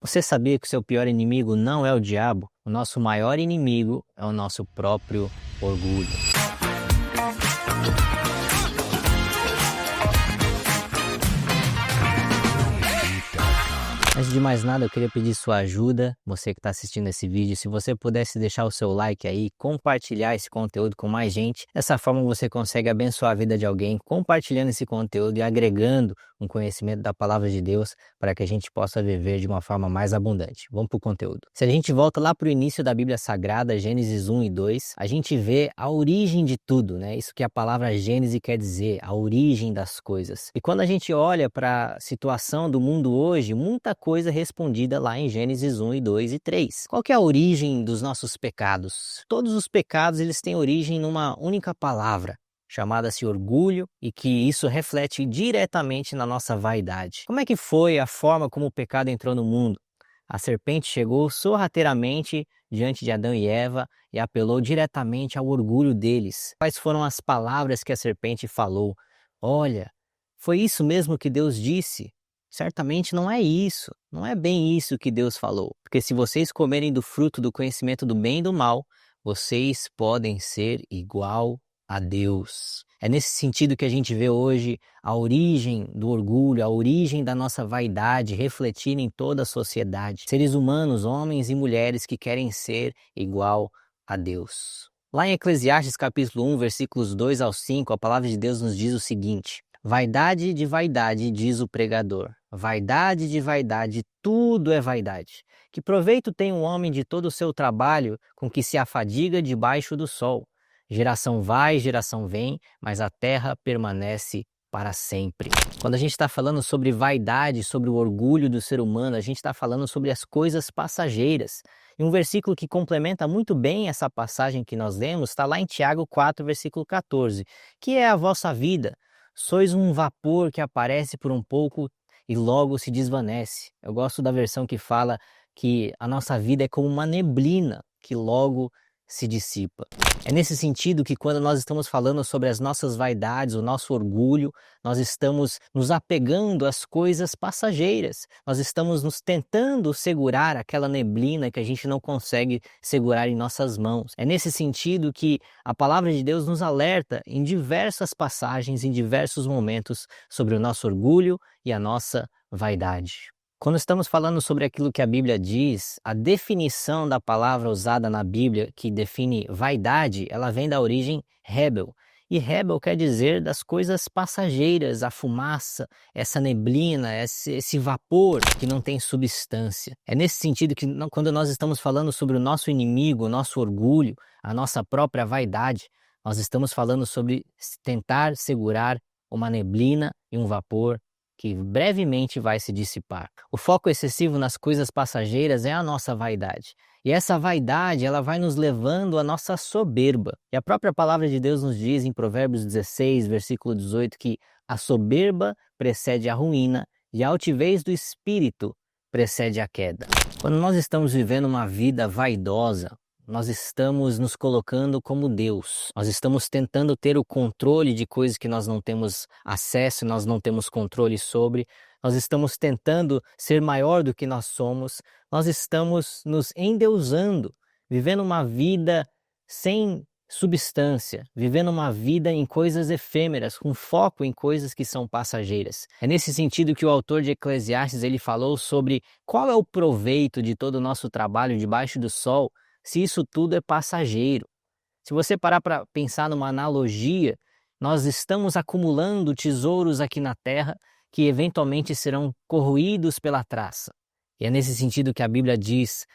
Você sabia que o seu pior inimigo não é o diabo? O nosso maior inimigo é o nosso próprio orgulho. Antes de mais nada, eu queria pedir sua ajuda, você que está assistindo esse vídeo, se você pudesse deixar o seu like aí, compartilhar esse conteúdo com mais gente. Dessa forma você consegue abençoar a vida de alguém, compartilhando esse conteúdo e agregando um conhecimento da palavra de Deus para que a gente possa viver de uma forma mais abundante. Vamos para o conteúdo. Se a gente volta lá para o início da Bíblia Sagrada, Gênesis 1 e 2, a gente vê a origem de tudo, né? Isso que a palavra Gênesis quer dizer, a origem das coisas. E quando a gente olha para a situação do mundo hoje, muita coisa respondida lá em Gênesis 1 e 2 e 3. Qual que é a origem dos nossos pecados? Todos os pecados eles têm origem numa única palavra, chamada-se orgulho, e que isso reflete diretamente na nossa vaidade. Como é que foi a forma como o pecado entrou no mundo? A serpente chegou sorrateiramente diante de Adão e Eva e apelou diretamente ao orgulho deles. Quais foram as palavras que a serpente falou? Olha, foi isso mesmo que Deus disse? Certamente não é isso, não é bem isso que Deus falou. Porque se vocês comerem do fruto do conhecimento do bem e do mal, vocês podem ser igual a Deus. É nesse sentido que a gente vê hoje a origem do orgulho, a origem da nossa vaidade refletir em toda a sociedade. Seres humanos, homens e mulheres que querem ser igual a Deus. Lá em Eclesiastes capítulo 1, versículos 2 ao 5, a palavra de Deus nos diz o seguinte: vaidade de vaidade, diz o pregador. Vaidade de vaidade, tudo é vaidade. Que proveito tem um homem de todo o seu trabalho com que se afadiga debaixo do sol? Geração vai, geração vem, mas a terra permanece para sempre. Quando a gente está falando sobre vaidade, sobre o orgulho do ser humano, a gente está falando sobre as coisas passageiras. E um versículo que complementa muito bem essa passagem que nós lemos está lá em Tiago 4, versículo 14, que é a vossa vida. Sois um vapor que aparece por um pouco e logo se desvanece. Eu gosto da versão que fala que a nossa vida é como uma neblina que logo se dissipa. É nesse sentido que quando nós estamos falando sobre as nossas vaidades, o nosso orgulho, nós estamos nos apegando às coisas passageiras. Nós estamos nos tentando segurar aquela neblina que a gente não consegue segurar em nossas mãos. É nesse sentido que a palavra de Deus nos alerta em diversas passagens, em diversos momentos, sobre o nosso orgulho e a nossa vaidade. Quando estamos falando sobre aquilo que a Bíblia diz, a definição da palavra usada na Bíblia que define vaidade, ela vem da origem hebel. E hebel quer dizer das coisas passageiras, a fumaça, essa neblina, esse vapor que não tem substância. É nesse sentido que quando nós estamos falando sobre o nosso inimigo, o nosso orgulho, a nossa própria vaidade, nós estamos falando sobre tentar segurar uma neblina e um vapor que brevemente vai se dissipar. O foco excessivo nas coisas passageiras é a nossa vaidade. E essa vaidade, ela vai nos levando à nossa soberba. E a própria palavra de Deus nos diz em Provérbios 16, versículo 18, que a soberba precede a ruína e a altivez do espírito precede a queda. Quando nós estamos vivendo uma vida vaidosa, nós estamos nos colocando como Deus. Nós estamos tentando ter o controle de coisas que nós não temos acesso, nós não temos controle sobre. Nós estamos tentando ser maior do que nós somos. Nós estamos nos endeusando, vivendo uma vida sem substância, vivendo uma vida em coisas efêmeras, com foco em coisas que são passageiras. É nesse sentido que o autor de Eclesiastes ele falou sobre qual é o proveito de todo o nosso trabalho debaixo do sol, se isso tudo é passageiro. Se você parar para pensar numa analogia, nós estamos acumulando tesouros aqui na terra que eventualmente serão corroídos pela traça. E é nesse sentido que a Bíblia diz,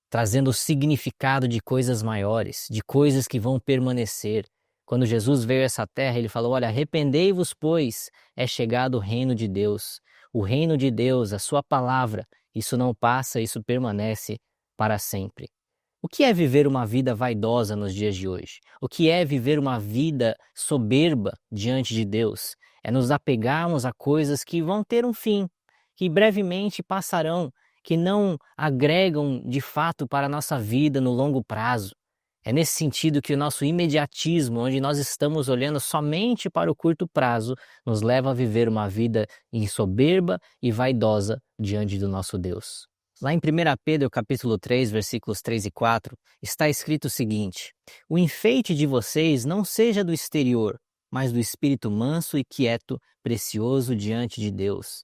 trazendo o significado de coisas maiores, de coisas que vão permanecer. Quando Jesus veio a essa terra, ele falou, olha, arrependei-vos, pois é chegado o reino de Deus. O reino de Deus, a sua palavra, isso não passa, isso permanece para sempre. O que é viver uma vida vaidosa nos dias de hoje? O que é viver uma vida soberba diante de Deus? É nos apegarmos a coisas que vão ter um fim, que brevemente passarão, que não agregam de fato para a nossa vida no longo prazo. É nesse sentido que o nosso imediatismo, onde nós estamos olhando somente para o curto prazo, nos leva a viver uma vida soberba e vaidosa diante do nosso Deus. Lá em 1 Pedro capítulo 3, versículos 3 e 4, está escrito o seguinte: o enfeite de vocês não seja do exterior, mas do espírito manso e quieto, precioso diante de Deus.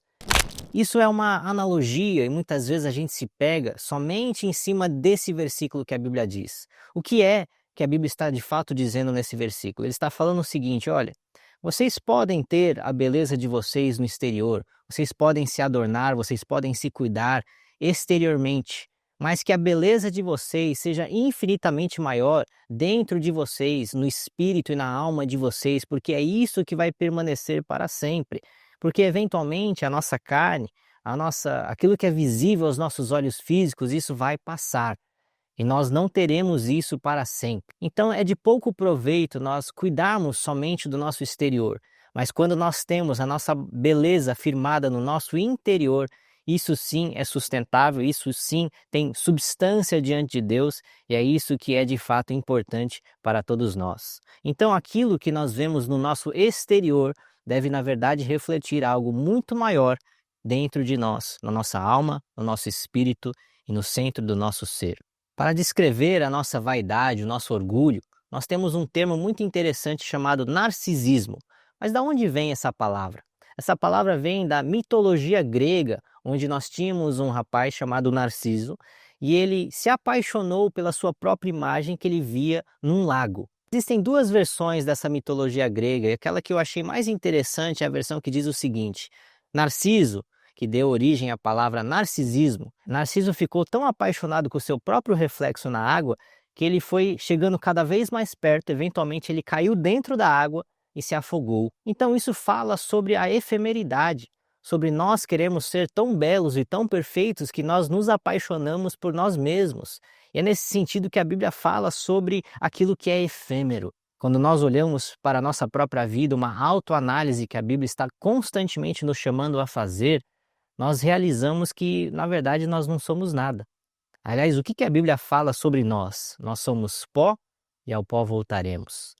Isso é uma analogia e muitas vezes a gente se pega somente em cima desse versículo que a Bíblia diz. O que é que a Bíblia está de fato dizendo nesse versículo? Ele está falando o seguinte: olha, vocês podem ter a beleza de vocês no exterior, vocês podem se adornar, vocês podem se cuidar exteriormente, mas que a beleza de vocês seja infinitamente maior dentro de vocês, no espírito e na alma de vocês, porque é isso que vai permanecer para sempre. Porque eventualmente a nossa carne, aquilo que é visível aos nossos olhos físicos, isso vai passar. E nós não teremos isso para sempre. Então é de pouco proveito nós cuidarmos somente do nosso exterior, mas quando nós temos a nossa beleza firmada no nosso interior, isso sim é sustentável, isso sim tem substância diante de Deus, e é isso que é de fato importante para todos nós. Então aquilo que nós vemos no nosso exterior deve na verdade refletir algo muito maior dentro de nós, na nossa alma, no nosso espírito e no centro do nosso ser. Para descrever a nossa vaidade, o nosso orgulho, nós temos um termo muito interessante chamado narcisismo. Mas de onde vem essa palavra? Essa palavra vem da mitologia grega, onde nós tínhamos um rapaz chamado Narciso, e ele se apaixonou pela sua própria imagem que ele via num lago. Existem duas versões dessa mitologia grega, e aquela que eu achei mais interessante é a versão que diz o seguinte: Narciso, que deu origem à palavra narcisismo, Narciso ficou tão apaixonado com o seu próprio reflexo na água que ele foi chegando cada vez mais perto, eventualmente ele caiu dentro da água e se afogou. Então isso fala sobre a efemeridade, sobre nós queremos ser tão belos e tão perfeitos que nós nos apaixonamos por nós mesmos. E é nesse sentido que a Bíblia fala sobre aquilo que é efêmero. Quando nós olhamos para a nossa própria vida, uma autoanálise que a Bíblia está constantemente nos chamando a fazer, nós realizamos que, na verdade, nós não somos nada. Aliás, o que a Bíblia fala sobre nós? Nós somos pó e ao pó voltaremos.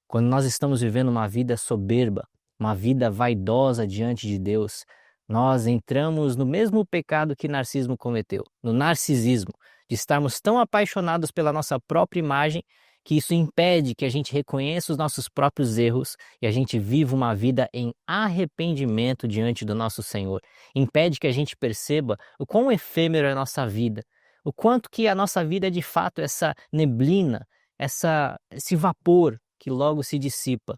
Quando nós estamos vivendo uma vida soberba, uma vida vaidosa diante de Deus, nós entramos no mesmo pecado que Narciso cometeu, no narcisismo, de estarmos tão apaixonados pela nossa própria imagem que isso impede que a gente reconheça os nossos próprios erros e a gente viva uma vida em arrependimento diante do nosso Senhor. Impede que a gente perceba o quão efêmero é a nossa vida, o quanto que a nossa vida é de fato essa neblina, esse vapor que logo se dissipa.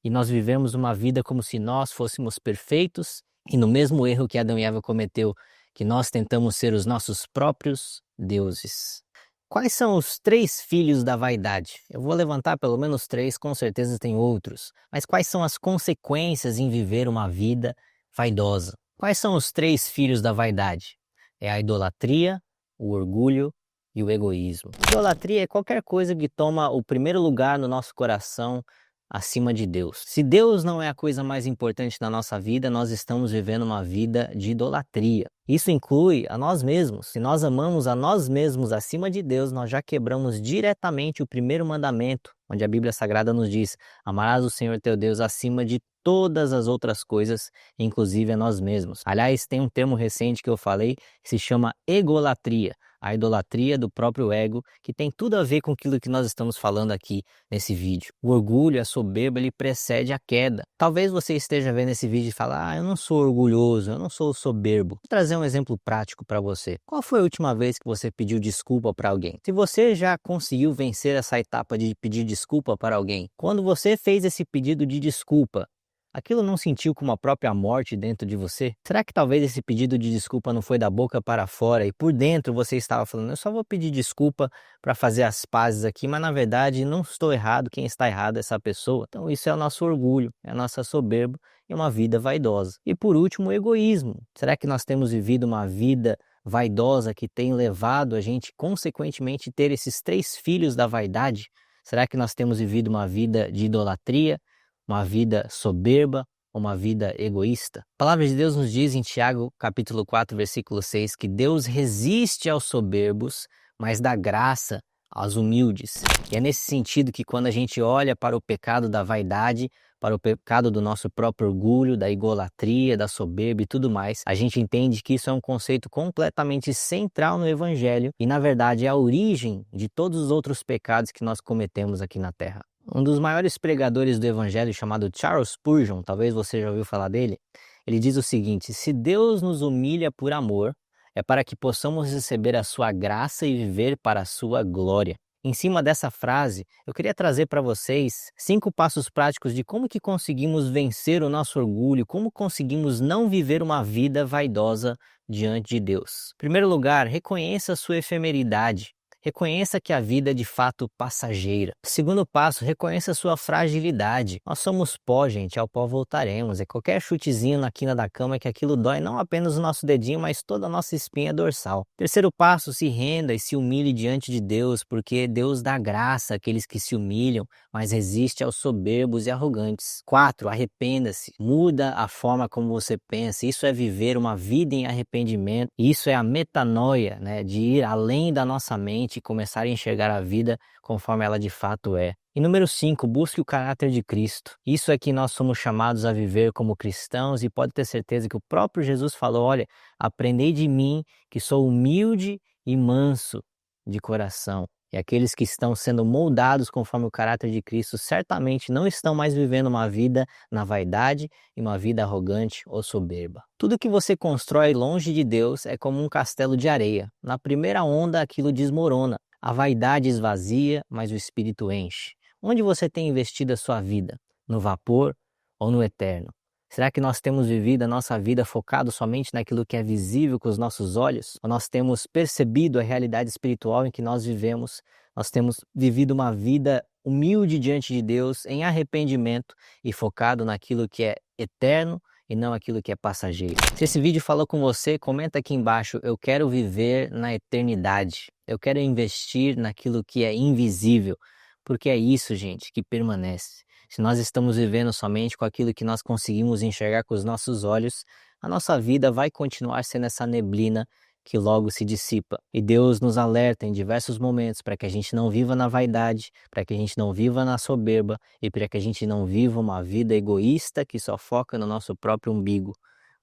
E nós vivemos uma vida como se nós fôssemos perfeitos e no mesmo erro que Adão e Eva cometeu, que nós tentamos ser os nossos próprios deuses. Quais são os 3 filhos da vaidade? Eu vou levantar pelo menos 3, com certeza tem outros. Mas quais são as consequências em viver uma vida vaidosa? Quais são os 3 filhos da vaidade? É a idolatria, o orgulho e o egoísmo. Idolatria é qualquer coisa que toma o primeiro lugar no nosso coração acima de Deus. Se Deus não é a coisa mais importante na nossa vida, nós estamos vivendo uma vida de idolatria. Isso inclui a nós mesmos. Se nós amamos a nós mesmos acima de Deus, nós já quebramos diretamente o primeiro mandamento, onde a Bíblia Sagrada nos diz: amarás o Senhor teu Deus acima de todas as outras coisas, inclusive a nós mesmos. Aliás, tem um termo recente que eu falei que se chama egolatria. A idolatria do próprio ego, que tem tudo a ver com aquilo que nós estamos falando aqui nesse vídeo. O orgulho, a soberba, ele precede a queda. Talvez você esteja vendo esse vídeo e fale: eu não sou orgulhoso, eu não sou soberbo. Vou trazer um exemplo prático para você. Qual foi a última vez que você pediu desculpa para alguém? Se você já conseguiu vencer essa etapa de pedir desculpa para alguém, quando você fez esse pedido de desculpa, aquilo não sentiu como a própria morte dentro de você? Será que talvez esse pedido de desculpa não foi da boca para fora e por dentro você estava falando: eu só vou pedir desculpa para fazer as pazes aqui, mas na verdade não estou errado, quem está errado é essa pessoa? Então isso é o nosso orgulho, é a nossa soberba e uma vida vaidosa. E por último, o egoísmo. Será que nós temos vivido uma vida vaidosa que tem levado a gente consequentemente ter esses 3 filhos da vaidade? Será que nós temos vivido uma vida de idolatria, uma vida soberba, uma vida egoísta? A palavra de Deus nos diz em Tiago, capítulo 4, versículo 6, que Deus resiste aos soberbos, mas dá graça aos humildes. E é nesse sentido que quando a gente olha para o pecado da vaidade, para o pecado do nosso próprio orgulho, da idolatria, da soberba e tudo mais, a gente entende que isso é um conceito completamente central no Evangelho e, na verdade, é a origem de todos os outros pecados que nós cometemos aqui na Terra. Um dos maiores pregadores do Evangelho, chamado Charles Spurgeon, talvez você já ouviu falar dele, ele diz o seguinte: se Deus nos humilha por amor, é para que possamos receber a sua graça e viver para a sua glória. Em cima dessa frase, eu queria trazer para vocês 5 passos práticos de como que conseguimos vencer o nosso orgulho, como conseguimos não viver uma vida vaidosa diante de Deus. Em primeiro lugar, reconheça a sua efemeridade. Reconheça que a vida é de fato passageira. Segundo passo, reconheça a sua fragilidade. Nós somos pó, gente, ao pó voltaremos. É qualquer chutezinho na quina da cama que aquilo dói não apenas o nosso dedinho, mas toda a nossa espinha dorsal. Terceiro passo, se renda e se humilhe diante de Deus, porque Deus dá graça àqueles que se humilham, mas resiste aos soberbos e arrogantes. 4, arrependa-se. Muda a forma como você pensa. Isso é viver uma vida em arrependimento. Isso é a metanoia, né, de ir além da nossa mente e começar a enxergar a vida conforme ela de fato é. E número 5, busque o caráter de Cristo. Isso é que nós somos chamados a viver como cristãos e pode ter certeza que o próprio Jesus falou: olha, aprendei de mim que sou humilde e manso de coração. E aqueles que estão sendo moldados conforme o caráter de Cristo certamente não estão mais vivendo uma vida na vaidade e uma vida arrogante ou soberba. Tudo que você constrói longe de Deus é como um castelo de areia. Na primeira onda aquilo desmorona. A vaidade esvazia, mas o espírito enche. Onde você tem investido a sua vida? No vapor ou no eterno? Será que nós temos vivido a nossa vida focado somente naquilo que é visível com os nossos olhos? Ou nós temos percebido a realidade espiritual em que nós vivemos? Nós temos vivido uma vida humilde diante de Deus, em arrependimento e focado naquilo que é eterno e não aquilo que é passageiro. Se esse vídeo falou com você, comenta aqui embaixo: eu quero viver na eternidade. Eu quero investir naquilo que é invisível, porque é isso, gente, que permanece. Se nós estamos vivendo somente com aquilo que nós conseguimos enxergar com os nossos olhos, a nossa vida vai continuar sendo essa neblina que logo se dissipa. E Deus nos alerta em diversos momentos para que a gente não viva na vaidade, para que a gente não viva na soberba e para que a gente não viva uma vida egoísta que só foca no nosso próprio umbigo,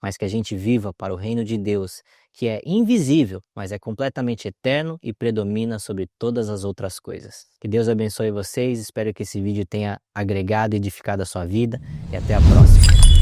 mas que a gente viva para o reino de Deus, que é invisível, mas é completamente eterno e predomina sobre todas as outras coisas. Que Deus abençoe vocês, espero que esse vídeo tenha agregado e edificado a sua vida e até a próxima.